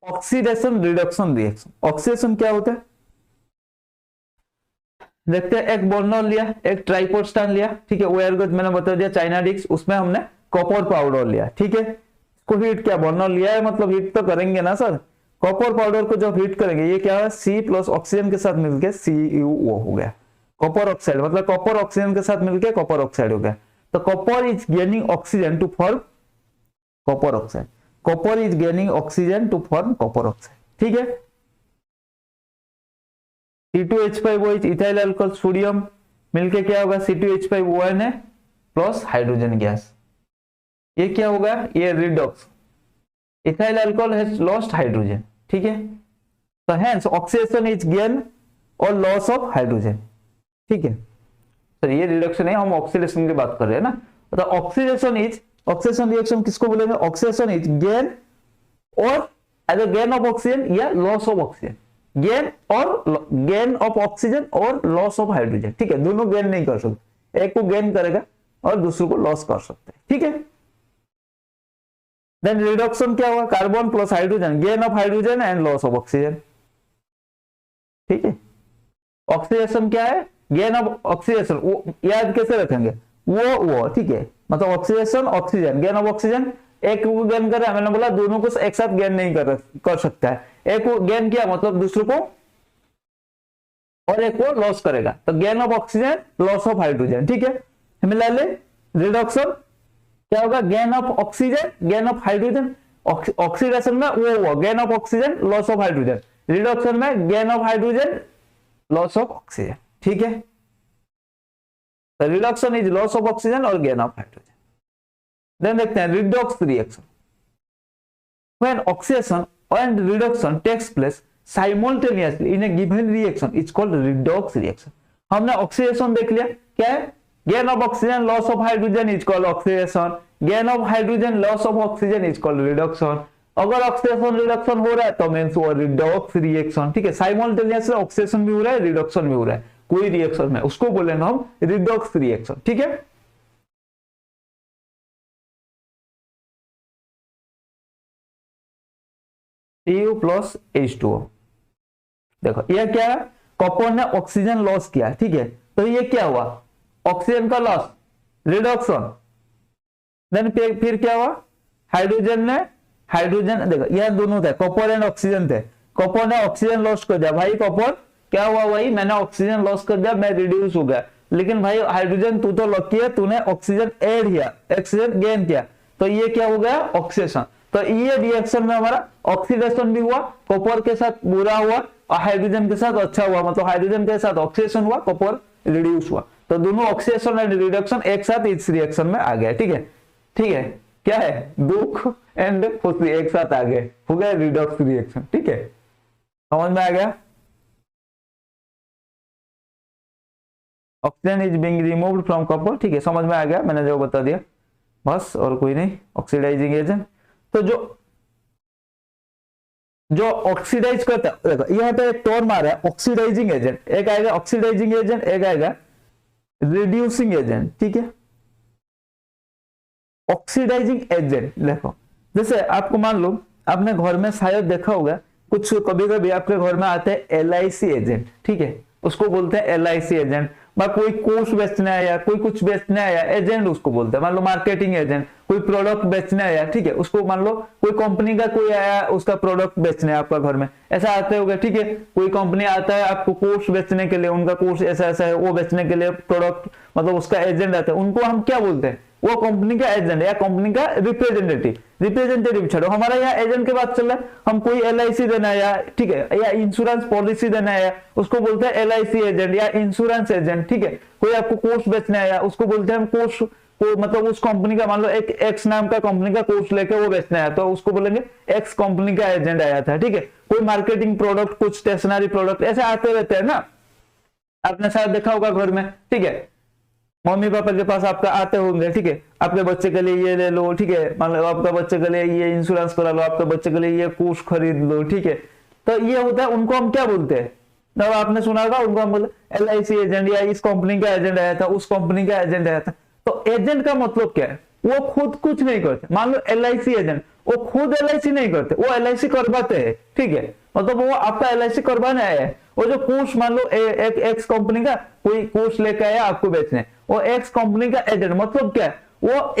Oxidation reduction reaction. Oxidation क्या होता है, देखते हैं, एक बोर्नॉल लिया, एक ट्राइपोस्टान लिया, ठीक है, वो एर्गोज मैंने बता दिया चाइना डिक्स, उसमें हमने कॉपर पाउडर लिया, ठीक है, इसको हीट किया, बोर्नॉल लिया है मतलब हीट तो करेंगे ना सर, कॉपर पाउडर को जब हीट करेंगे ये क्या है, सी प्लस ऑक्सीजन के साथ मिलकर CuO हो गया, कॉपर ऑक्साइड, मतलब कॉपर ऑक्सीजन के साथ मिलकर कॉपर ऑक्साइड हो गया। तो copper is gaining oxygen to form copper oxide, copper is gaining oxygen to form copper oxide, ठीक है। C2H5OH इथाइल अल्कोहल सोडियम मिलके क्या होगा, C2H5ONA प्लस हाइड्रोजन गैस, ये क्या होगा, ये redox, ethyl alcohol has lost hydrogen, ठीक है, तो हेंस ऑक्सीडेशन इज गेन और लॉस ऑफ हाइड्रोजन, ठीक है। तो ये रिडक्शन है, हम ऑक्सीडेशन की बात कर रहे हैं ना, तो ऑक्सीडेशन रिएक्शन किसको बोलेंगे, ऑक्सीडेशन इज गेन और either गेन ऑफ ऑक्सीजन या loss of oxygen, gain of oxygen और लॉस ऑफ हाइड्रोजन, ठीक है, दोनों गेन नहीं कर सकते, एक को गेन करेगा और दूसरे को लॉस कर सकते हैं, ठीक है। देन रिडक्शन क्या हुआ, carbon plus hydrogen, gain of hydrogen and loss of oxygen, ठीक है। ऑक्सीडेशन क्या है, गेन ऑफ ऑक्सीडेशन, वो याद कैसे रखेंगे, वो ठीक है, मतलब oxidation oxygen, gain of oxygen, एक को गेन कर रहा है, मैंने बोला दोनों को एक साथ गेन नहीं कर सकता है, एक को गेन किया मतलब दूसरे को और एक को लॉस करेगा, तो gain of oxygen loss of hydrogen, ठीक है। सिमिलरली रिडक्शन क्या होगा, gain of oxygen gain of hydrogen, oxidation में वो gain of oxygen loss of hydrogen, reduction में gain of hydrogen loss of oxygen, ठीक है। तो reduction is loss of oxygen और गेन ऑफ हाइड्रोजन। देन देखते हैं redox reaction, when oxidation and reduction takes place simultaneously in a given reaction it's called redox reaction। हमने oxidation देख लिया, क्या है, gain of oxygen loss of hydrogen is called oxidation, gain of hydrogen loss of oxygen is called reduction. अगर oxidation reduction हो रहा है तो मींस वो रिडॉक्स रिएक्शन, ठीक है, साइमल्टेनियसली ऑक्सीडेशन भी हो रहा है रिडक्शन भी हो रहा है कोई रिएक्शन में, उसको बोलेंगे हम रिडॉक्स रिएक्शन, ठीक है। Cu प्लस H2O, देखो ये क्या है, कॉपर ने ऑक्सीजन लॉस किया, ठीक है, तो ये क्या हुआ, ऑक्सीजन का लॉस, रिडक्शन। देन फिर क्या हुआ, हाइड्रोजन देखो ये दोनों थे, कॉपर एंड ऑक्सीजन थे, कॉपर ने ऑक्सीजन लॉस कर दिया, भाई कॉपर क्या हुआ, वही मैंने ऑक्सीजन लॉस कर दिया, मैं रिड्यूस हो गया, लेकिन भाई हाइड्रोजन तू तो लॉक किया, तूने ऑक्सीजन ऐड किया, ऑक्सीजन गेन किया, तो ये क्या हो गया, ऑक्सीडेशन। तो ये रिएक्शन में हमारा ऑक्सीडेशन भी हुआ, कॉपर के साथ बुरा हुआ और हाइड्रोजन के साथ अच्छा हुआ, मतलब हाइड्रोजन के साथ ऑक्सीडेशन हुआ, कॉपर रिड्यूस हुआ, तो दोनों ऑक्सीडेशन एंड रिडक्शन एक साथ इस रिएक्शन में आ गए, ठीक है, ठीक है, क्या है, दुख एंड खुशी एक साथ आ गए, हो गया रिडॉक्स रिएक्शन, ठीक है, समझ में आ गया। Oxygen is being removed from copper, ठीक है, समझ में आ गया, मैंने जो बता दिया बस, और कोई नहीं। ऑक्सीडाइजिंग एजेंट, तो जो ऑक्सीडाइज करता है, देखो यहाँ पे एक टर्म आ रहा है ऑक्सीडाइजिंग एजेंट, एक आएगा ऑक्सीडाइजिंग एजेंट, एक आएगा रिड्यूसिंग एजेंट, ठीक है। ऑक्सीडाइजिंग एजेंट देखो, जैसे आपको मान लो आपने घर में शायद देखा होगा, कुछ कभी कभी आपके घर में आते हैं LIC एजेंट, ठीक है, उसको बोलते हैं LIC एजेंट, कोई कोर्स बेचने आया, कोई कुछ बेचने आया, एजेंट उसको बोलते हैं, मान लो मार्केटिंग एजेंट, कोई प्रोडक्ट बेचने आया, ठीक है, उसको मान लो कोई कंपनी का कोई आया, उसका प्रोडक्ट बेचने आपका घर में, ऐसा आते होगा, ठीक है, कोई कंपनी आता है आपको कोर्स बेचने के लिए, उनका कोर्स ऐसा ऐसा है, वो बेचने के लिए प्रोडक्ट, मतलब उसका एजेंट आता है, उनको हम क्या बोलते हैं, वो कंपनी का एजेंट या कंपनी का रिप्रेजेंटेटिव छोड़ो, हमारा यहाँ एजेंट के बात चल रहा है, हम कोई LIC देना है या, ठीक है, या इंश्योरेंस पॉलिसी देना है, उसको बोलते हैं LIC एजेंट या इंश्योरेंस एजेंट, ठीक है। कोई आपको कोर्स बेचना है, उसको बोलते हैं हम कोर्स को, मतलब उस कंपनी का, मान लो एक एक्स नाम का कंपनी का कोर्स लेके वो बेचना है, तो उसको बोलेंगे एक्स कंपनी का एजेंट आया था, ठीक है। कोई मार्केटिंग प्रोडक्ट, कुछ स्टेशनरी प्रोडक्ट ऐसे आते रहते हैं ना, आपने शायद देखा होगा घर में, ठीक है, मम्मी पापा के पास आपका आते होंगे, ठीक है, आपके बच्चे के लिए ये ले लो, ठीक है, मान लो आपका बच्चे के लिए ये इंश्योरेंस करा लो, आपके बच्चे के लिए ये कोर्स खरीद लो, ठीक है, तो ये होता है, उनको हम क्या बोलते हैं, तब आपने सुना होगा, उनको हम बोलते LIC एजेंट, या इस कंपनी का एजेंट आया था, उस कंपनी का एजेंट आया था। तो एजेंट का मतलब क्या है, वो खुद कुछ नहीं करते, मान लो LIC एजेंट, वो खुद LIC नहीं करते, वो LIC करवाते हैं, ठीक है। मतलब वो आपका LIC करवाने आया है। वो जो कोर्स मान लो एक एक्स कंपनी का कोई कोर्स लेकर आया आपको बेचने, वो एक्स कंपनी का एजेंट, मतलब क्या है, वो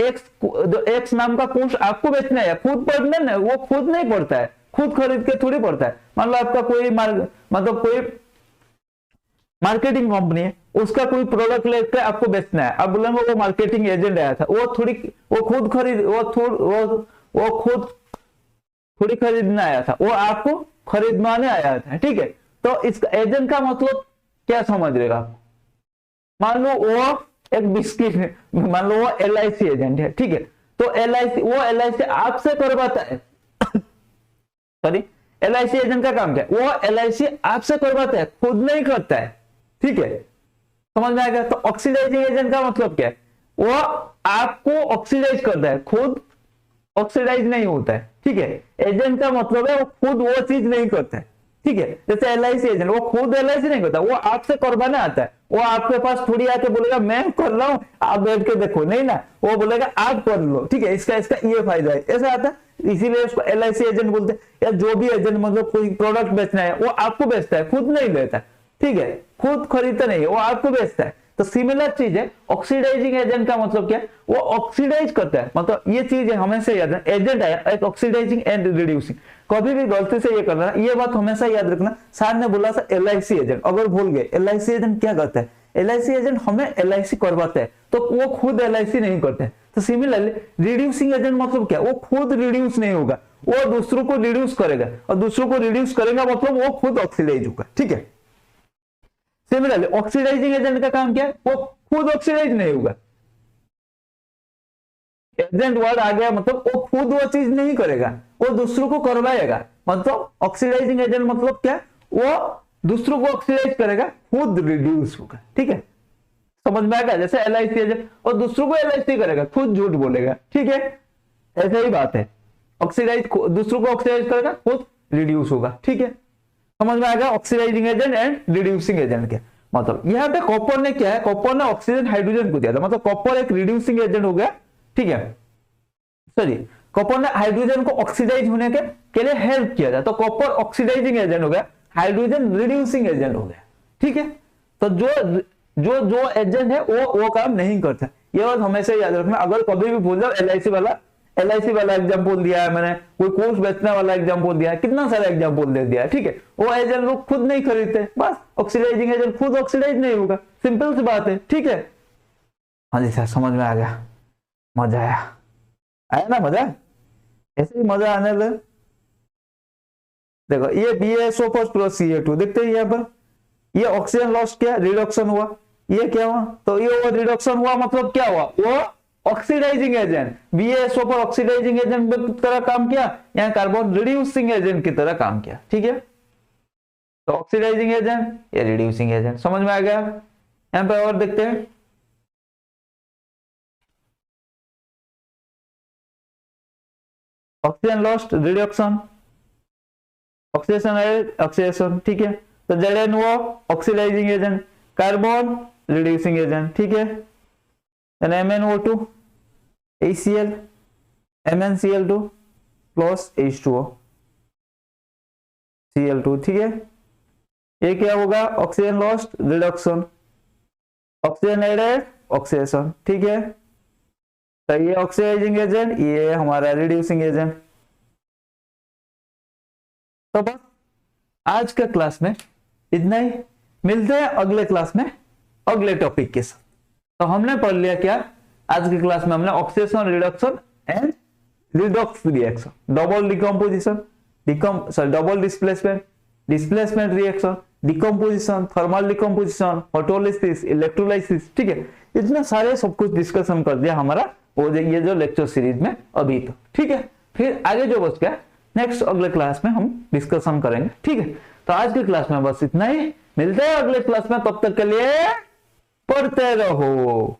एक्स नाम का कोर्स आपको बेचने आया, खुद पढ़ने ना, वो खुद नहीं पढ़ता है, खुद खरीद के थोड़ी पढ़ता है। मान लो आपका कोई मतलब कोई मार्केटिंग कंपनी है, उसका कोई प्रोडक्ट लेकर आपको बेचना है, आप बोलेंगे वो मार्केटिंग एजेंट आया था, वो खुद थोड़ी खरीदने आया था, वो आपको खरीदवाने आया था, ठीक है। तो इस एजेंट का मतलब क्या समझ रहेगा आप? मान लो वो एक बिस्किट, मान लो वो LIC एजेंट है, ठीक है। तो LIC आपसे करवाता है सॉरी, LIC एजेंट का काम क्या है? वो LIC आपसे करवाता है, खुद नहीं करता है, ठीक है। समझ में आएगा? तो ऑक्सीडाइजिंग एजेंट का मतलब क्या है? वो आपको ऑक्सीडाइज करता है, खुद ऑक्सीडाइज नहीं होता है, ठीक है। एजेंट का मतलब है वो खुद वो चीज नहीं करता है, ठीक है। जैसे LIC एजेंट, वो खुद LIC नहीं करता, वो आपसे करवाने आता है। वो आपके पास थोड़ी आके बोलेगा मैं कर रहा हूं, आप बैठ के देखो, नहीं ना, वो बोलेगा आप कर लो, ठीक है, इसका ये फायदा है, ऐसा आता है। इसीलिए उसको LIC एजेंट बोलते हैं। या जो भी एजेंट मतलब कोई प्रोडक्ट बेचना है, वो आपको बेचता है, खुद नहीं लेता, ठीक है, खुद खरीदता नहीं है, वो आपको बेचता है। तो सिमिलर चीज है, ऑक्सीडाइजिंग एजेंट का मतलब क्या है? वो ऑक्सीडाइज करता है, मतलब ये चीज है, हमेशा याद रखना, एजेंट आया एक ऑक्सीडाइजिंग एंड रिड्यूसिंग, कभी भी गलती से ये करना, ये बात हमेशा याद रखना। सर ने बोला था LIC एजेंट, अगर भूल गए, LIC एजेंट क्या करता है? LIC एजेंट हमें LIC करवाता है, तो वो खुद LIC नहीं करते। तो सिमिलरली रिड्यूसिंग एजेंट मतलब क्या? वो खुद रिड्यूस नहीं होगा, वो दूसरों को रिड्यूस करेगा, और दूसरों को रिड्यूस करेगा मतलब वो खुद ऑक्सीडाइज होगा, ठीक है। सिमिलरली ऑक्सीडाइजिंग एजेंट का काम क्या है? वो खुद ऑक्सीडाइज नहीं होगा। एजेंट वर्ड आ गया मतलब वो खुद वो चीज नहीं करेगा, वो दूसरों को करवाएगा। मतलब ऑक्सीडाइजिंग एजेंट मतलब क्या? वो दूसरों को ऑक्सीडाइज करेगा, खुद रिड्यूस होगा, ठीक है। समझ में आएगा? जैसे LIC एजेंट, और दूसरों को LIC करेगा, खुद झूठ बोलेगा, ठीक है। ऐसा ही बात है, ऑक्सीडाइज दूसरों को ऑक्सीडाइज करेगा, खुद रिड्यूस होगा, ठीक है। समझ में आएगा? Oxidising agent and reducing agent क्या मतलब? यहाँ पे कॉपर ने क्या है? कॉपर ने ऑक्सीजन हाइड्रोजन को दिया था, मतलब कॉपर एक रिड्यूसिंग एजेंट हो गया, ठीक है। सॉरी, कॉपर ने हाइड्रोजन को ऑक्सीडाइज होने के लिए हेल्प किया था, तो कॉपर ऑक्सीडाइजिंग एजेंट हो गया, हाइड्रोजन रिड्यूसिंग एजेंट हो गया, ठीक है। तो जो एजेंट है वो काम नहीं करता, ये बात हमेशा याद रखना। अगर कभी भी भूल जाओ, LIC वाला एग्जाम्पल दिया है मैंने, कोई कोर्स बेचने वाला एग्जाम्पल दिया है, कितना सारा एग्जाम्पल दे दिया है, ठीक है। वो एजेंट लोग खुद नहीं खरीदते, बस ऑक्सीडाइजिंग एजेंट खुद ऑक्सीडाइज नहीं होगा, सिंपल सी बात है, ठीक है। हाँ जी सर, समझ में आ गया, मजा आया ना? मजा ऐसे ही मजा आने लगे। देखो ये BaSO4 + Ca2 देखते हैं यहाँ पर, ये ऑक्सीजन लॉस क्या? रिडक्शन हुआ, ये क्या हुआ? तो ये रिडक्शन हुआ मतलब क्या हुआ? वो oxidising agent, BaSO4 oxidising agent की तरह काम किया, यहाँ कार्बन रिड्यूसिंग एजेंट की तरह काम किया, ठीक है। तो ऑक्सीडाइजिंग एजेंट, ये रिड्यूसिंग एजेंट, समझ में आ गया? यहाँ पे और देखते हैं, ऑक्सीजन लॉस्ट, रिडक्शन, ऑक्सीडेशन, ठीक है। तो Zn वो oxidising agent, carbon reducing agent, ठीक है। MnO2 HCl, MnCl2 plus H2O Cl2, ठीक है। ये क्या होगा? Oxygen lost, reduction, oxygen added, oxidation, ठीक है। तो ये ऑक्सीडाइजिंग एजेंट, ये हमारा रिड्यूसिंग एजेंट। तो बस आज का क्लास में इतना ही, मिलते हैं अगले क्लास में अगले टॉपिक के साथ। तो हमने पढ़ लिया क्या आज की क्लास में? हमने oxidation, reduction and redox reaction, double decomposition, double displacement reaction, decomposition, thermal decomposition, photolysis, electrolysis, ठीक है। इतना सारे सब कुछ डिस्कशन कर दिया हमारा वो ये जो लेक्चर सीरीज में अभी तो, ठीक है। फिर आगे जो बच गया नेक्स्ट अगले क्लास में हम डिस्कशन करेंगे, ठीक है। तो आज की क्लास में बस इतना ही, मिलते हैं अगले क्लास में, तब तक के लिए पढ़ते रहो।